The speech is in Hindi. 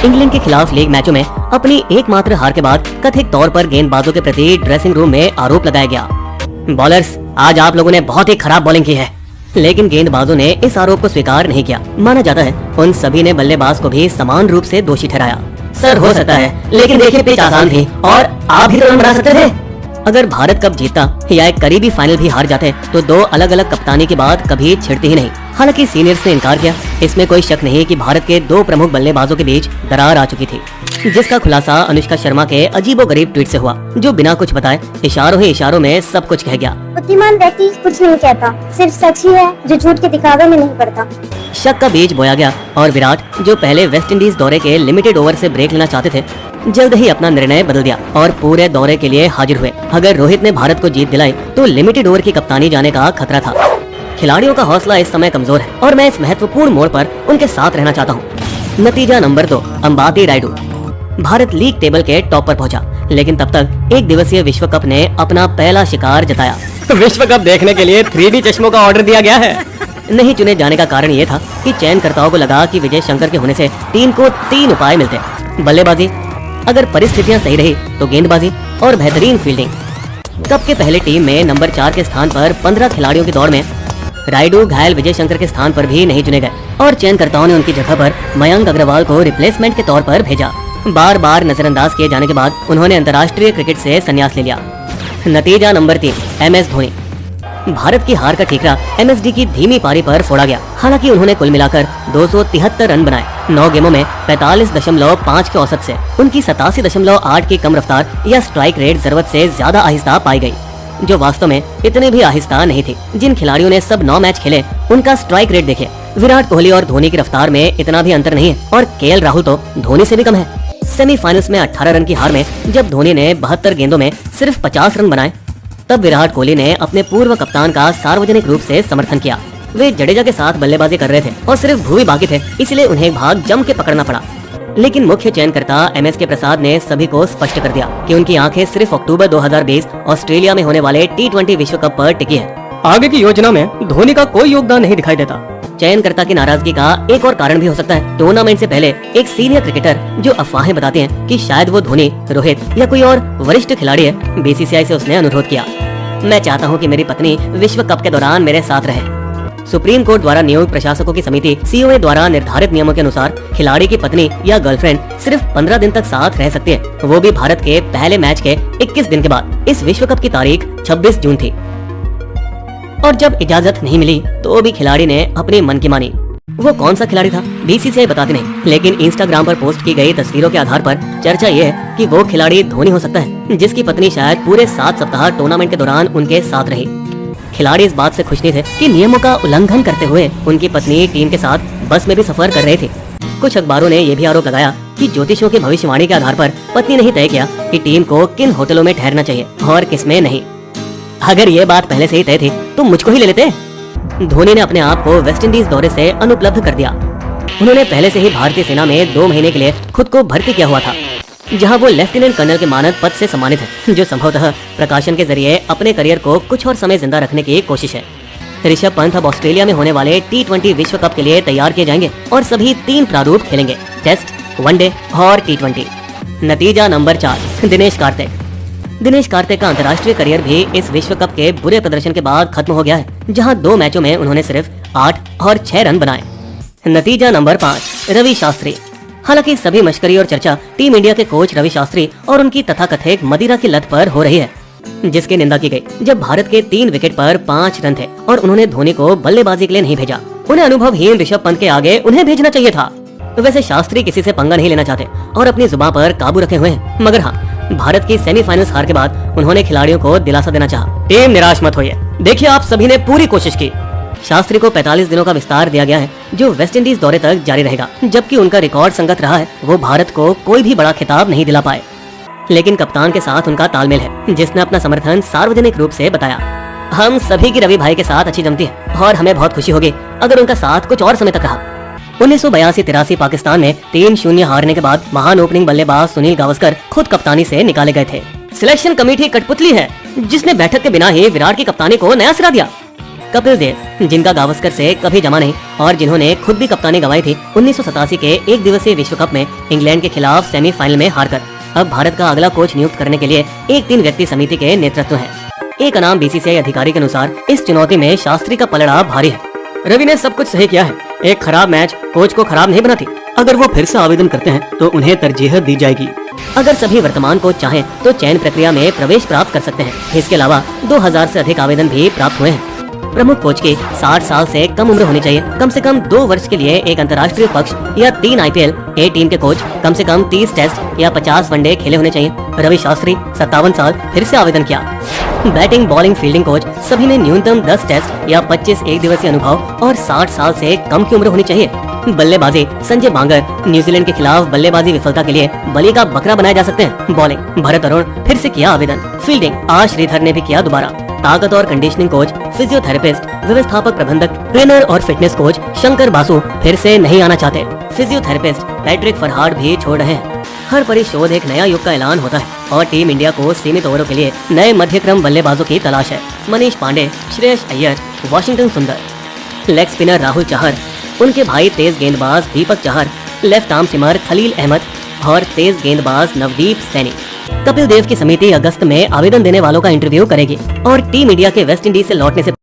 इंग्लैंड के खिलाफ लीग मैचों में अपनी एकमात्र हार के बाद कथित तौर पर गेंदबाजों के प्रति ड्रेसिंग रूम में आरोप लगाया गया। बॉलर्स, आज आप लोगों ने बहुत ही खराब बॉलिंग की है। लेकिन गेंदबाजों ने इस आरोप को स्वीकार नहीं किया। माना जाता है उन सभी ने बल्लेबाज को भी समान रूप से दोषी ठहराया। सर, हो सकता है, लेकिन देखिए पिच आसान थी और आप भी तो रन बना सकते थे। अगर भारत कप जीतता या एक करीबी फाइनल भी हार जाते तो दो अलग अलग कप्तानी की बात कभी छिड़ती ही नहीं। हालांकि सीनियर्स ने इनकार किया। इसमें कोई शक नहीं कि भारत के दो प्रमुख बल्लेबाजों के बीच दरार आ चुकी थी, जिसका खुलासा अनुष्का शर्मा के अजीबोगरीब ट्वीट से हुआ, जो बिना कुछ बताए इशारों ही इशारों में सब कुछ कह गया। बुद्धिमान व्यक्ति कुछ नहीं कहता, सिर्फ सच ही है जो झूठ के दिखावे में नहीं पड़ता। शक का बीज बोया गया और विराट, जो पहले वेस्ट इंडीज दौरे के लिमिटेड ओवर से ब्रेक लेना चाहते थे, जल्द ही अपना निर्णय बदल दिया और पूरे दौरे के लिए हाजिर हुए। अगर रोहित ने भारत को जीत दिलाई तो लिमिटेड ओवर की कप्तानी जाने का खतरा था। खिलाड़ियों का हौसला इस समय कमजोर है और मैं इस महत्वपूर्ण मोड़ पर उनके साथ रहना चाहता हूँ। नतीजा number 2, Ambati Rayudu. Bharat league table के टॉप पर पहुंचा, लेकिन तब तक एक दिवसीय विश्व कप ने अपना पहला शिकार जताया। विश्व कप देखने के लिए 3D चश्मों का ऑर्डर दिया गया है। नहीं चुने जाने का कारण ये था कि चयनकर्ताओं को लगा कि विजय शंकर के होने से टीम को 3 उपाय मिलते: बल्लेबाजी, अगर परिस्थितियां सही रही तो गेंदबाजी और बेहतरीन फील्डिंग। कप के पहले टीम में नंबर 4 के स्थान पर 15 खिलाड़ियों की दौड़ में रायडू घायल विजय शंकर के स्थान पर भी नहीं चुने गए और चयनकर्ताओं ने उनकी जगह पर मयंक अग्रवाल को रिप्लेसमेंट के तौर पर भेजा। बार बार नजरअंदाज किए जाने के बाद उन्होंने अंतर्राष्ट्रीय क्रिकेट से संन्यास ले लिया। नतीजा नंबर 3, MS धोनी। भारत की हार का ठीकरा MSD की धीमी पारी पर फोड़ा गया। हालांकि उन्होंने कुल मिलाकर 273 रन बनाए। 9 गेमों में 45.5 के औसत से उनकी 87.8 की कम रफ्तार या स्ट्राइक रेट जरूरत से ज्यादा आहिस्ता पाई गई, जो वास्तव में इतनी भी आहिस्ता नहीं थी। जिन खिलाड़ियों ने सब 9 मैच खेले उनका स्ट्राइक रेट देखे। विराट कोहली और धोनी की रफ्तार में इतना भी अंतर नहीं है और KL राहुल तो धोनी से भी कम है। सेमीफाइनल्स में 18 रन की हार में जब धोनी ने 72 गेंदों में सिर्फ 50 रन बनाए, तब विराट कोहली ने अपने पूर्व कप्तान का सार्वजनिक रूप से समर्थन किया। वे जडेजा के साथ बल्लेबाजी कर रहे थे और सिर्फ भुवी बाकी थे, इसलिए उन्हें भाग जम के पकड़ना पड़ा। लेकिन मुख्य चयनकर्ता MSK प्रसाद ने सभी को स्पष्ट कर दिया कि उनकी आंखें सिर्फ अक्टूबर 2020 ऑस्ट्रेलिया में होने वाले T20 विश्व कप पर टिकी है। आगे की योजना में धोनी का कोई योगदान नहीं दिखाई देता। चयनकर्ता की नाराजगी का एक और कारण भी हो सकता है। टूर्नामेंट से पहले एक सीनियर क्रिकेटर जो अफवाहें बताते हैं कि शायद वो धोनी, रोहित या कोई और वरिष्ठ खिलाड़ी है, BCCI से उसने अनुरोध किया। मैं चाहता हूं कि मेरी पत्नी विश्व कप के दौरान मेरे साथ रहे। सुप्रीम कोर्ट द्वारा नियुक्त प्रशासकों की समिति COA द्वारा निर्धारित नियमों के अनुसार खिलाड़ी की पत्नी या गर्लफ्रेंड सिर्फ 15 दिन तक साथ रह सकती है, वो भी भारत के पहले मैच के 21 दिन के बाद। इस विश्व कप की तारीख 26 जून थी और जब इजाजत नहीं मिली तो भी खिलाड़ी ने अपने मन की मानी। वो कौन सा खिलाड़ी था BCCI बताती नहीं, लेकिन इंस्टाग्राम पर पोस्ट की गई तस्वीरों के आधार पर चर्चा ये है कि वो खिलाड़ी धोनी हो सकता है, जिसकी पत्नी शायद पूरे 7 सप्ताह टूर्नामेंट के दौरान उनके साथ रही। खिलाड़ी इस बात से खुश नहीं थे कि नियमों का उल्लंघन करते हुए उनकी पत्नी टीम के साथ बस में भी सफर कर रहे थे। कुछ अखबारों ने यह भी आरोप लगाया कि ज्योतिषियों की भविष्यवाणी के आधार पर पत्नी ने ही तय किया कि टीम को किन होटलों में ठहरना चाहिए और किस में नहीं। अगर ये बात पहले से ही तय थी तो मुझको ही ले लेते। धोनी ने अपने आप को वेस्ट इंडीज दौरे से अनुपलब्ध कर दिया। उन्होंने पहले से ही भारतीय सेना में 2 महीने के लिए खुद को भर्ती किया हुआ था, जहां वो लेफ्टिनेंट कर्नल के मानद पद से सम्मानित है, जो संभवतः प्रकाशन के जरिए अपने करियर को कुछ और समय जिंदा रखने की कोशिश है। ऋषभ पंत अब ऑस्ट्रेलिया में होने वाले T20 विश्व कप के लिए तैयार किए जाएंगे और सभी 3 प्रारूप खेलेंगे: टेस्ट, वनडे और T20। नतीजा नंबर 4, दिनेश कार्तिक का अंतर्राष्ट्रीय करियर भी इस विश्व कप के बुरे प्रदर्शन के बाद खत्म हो गया है, जहां 2 मैचों में उन्होंने सिर्फ 8 और 6 रन बनाए। नतीजा नंबर 5, रवि शास्त्री। हालांकि सभी मशकरी और चर्चा टीम इंडिया के कोच रवि शास्त्री और उनकी तथाकथित मदिरा की लत पर हो रही है, जिसकी निंदा की गई जब भारत के 3 विकेट पर 5 रन थे और उन्होंने धोनी को बल्लेबाजी के लिए नहीं भेजा। उन्हें अनुभवहीन ऋषभ पंत के आगे उन्हें भेजना चाहिए था। वैसे शास्त्री किसी से पंगा नहीं लेना चाहते और अपनी जुबान पर काबू रखे हुए हैं, मगर हाँ, भारत की सेमीफाइनल्स हार के बाद उन्होंने खिलाड़ियों को दिलासा देना चाहा। टीम निराश मत होइए, देखिए आप सभी ने पूरी कोशिश की। शास्त्री को 45 दिनों का विस्तार दिया गया है, जो वेस्ट इंडीज दौरे तक जारी रहेगा। जबकि उनका रिकॉर्ड संगत रहा है, वो भारत को कोई भी बड़ा खिताब नहीं दिला पाए। लेकिन कप्तान के साथ उनका तालमेल है, जिसने अपना समर्थन सार्वजनिक रूप से बताया। हम सभी की रवि भाई के साथ अच्छी जमती है और हमें बहुत खुशी होगी अगर उनका साथ कुछ और समय तक रहा। 1982-83 पाकिस्तान में 3-0 हारने के बाद महान ओपनिंग बल्लेबाज सुनील गावस्कर खुद कप्तानी से निकाले गए थे। सिलेक्शन कमेटी कठपुतली है, जिसने बैठक के बिना ही विराट की कप्तानी को नया सिरा दिया। कपिल देव, जिनका गावस्कर से कभी जमा नहीं और जिन्होंने खुद भी कप्तानी गंवाई थी 1987 के एक दिवसीय विश्व कप में इंग्लैंड के खिलाफ सेमीफाइनल में हारकर, अब भारत का अगला कोच नियुक्त करने के लिए एक 3 व्यक्ति समिति के नेतृत्व है। एक अनाम बीसीसीआई अधिकारी के अनुसार इस चुनौती में शास्त्री का पलड़ा भारी है। रवि ने सब कुछ सही किया है। एक खराब मैच कोच को खराब नहीं बनाती। अगर वो फिर से आवेदन करते हैं तो उन्हें तरजीह दी जाएगी। अगर सभी वर्तमान कोच चाहें तो चयन प्रक्रिया में प्रवेश प्राप्त कर सकते हैं। इसके अलावा 2000 से अधिक आवेदन भी प्राप्त हुए हैं। प्रमुख कोच की 60 साल से कम उम्र होनी चाहिए। कम से कम 2 वर्ष के लिए एक अंतर्राष्ट्रीय पक्ष या 3 आईपीएल ए टीम के कोच कम से कम 30 टेस्ट या 50 वनडे खेले होने चाहिए। रवि शास्त्री 57 साल फिर से आवेदन किया। बैटिंग, बॉलिंग, फील्डिंग कोच सभी में न्यूनतम 10 टेस्ट या 25 एक दिवसीय अनुभव और 60 साल से कम की उम्र होनी चाहिए। बल्लेबाजी, संजय बांगर न्यूजीलैंड के खिलाफ बल्लेबाजी विफलता के लिए बलि का बकरा बनाए जा सकते हैं। बॉलिंग, भरत अरुण फिर से किया आवेदन। फील्डिंग, आर श्रीधर ने भी किया दोबारा। ताकत और कंडीशनिंग कोच, फिजियोथेरेपिस्ट, व्यवस्थापक प्रबंधक, ट्रेनर और फिटनेस कोच शंकर बासु फिर से नहीं आना चाहते। फिजियोथेरेपिस्ट पैट्रिक फरहाड भी छोड़ रहे हैं। हर परिशोध एक नया युग का ऐलान होता है और टीम इंडिया को सीमित ओवरों के लिए नए मध्यक्रम बल्लेबाजों की तलाश है। Manish Pandey, Shreyas Iyer, Washington Sundar, leg spinner Rahul Chahar, उनके भाई तेज गेंदबाज Deepak Chahar, left arm spinner Khaleel Ahmed और तेज गेंदबाज नवदीप सैनी। कपिल देव की समिति अगस्त में आवेदन देने वालों का इंटरव्यू करेगी और टीम इंडिया के वेस्ट इंडीज से लौटने से